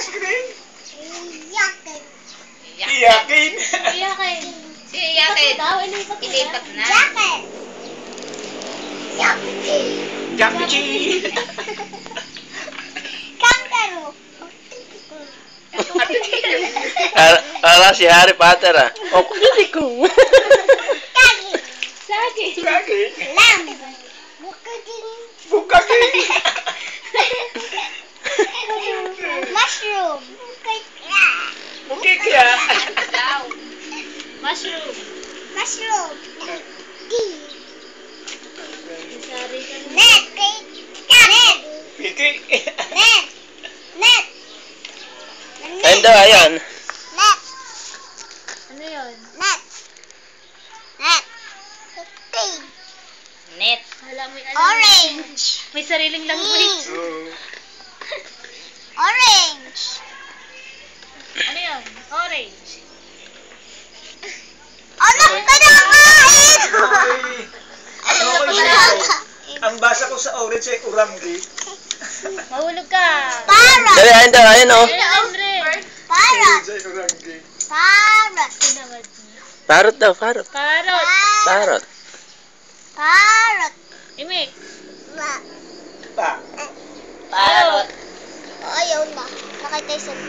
ice cream? Iyakin. Iyakin. Iyakin. Si Iyakin. Ilipat na. Iyakin. Iyakin. Yakin. Kangaroo. Ala si Harry Potter ah. Oh, hindi ko. Kagi. Sagi. Yakin. Lamb. Bukaging. Bukaging. Mushroom. Bukikya. Daw. Mushroom. Mushroom. Tea. Sari ka na. Net. Net. Piki. Net. Net. Ayun daw, ayan. Net. Ano yun? Net. Net. Tea. Net. Wala mo ano. Orange. May sariling language. Orange. Ano yun? Orange. Ano ka na kain? Ano ko yun? Ang basa ko sa orange ay uramgi. Mahulog ka. Parrot. Dali, ayun daw, ayun oh. Ano, Andre? Parrot. Orange ay uramgi. Parrot. Tinawad niya. Parrot daw, parrot. Parrot. Parrot. Parrot. Imik. Pa. Parrot. Ayaw na. Nakita yung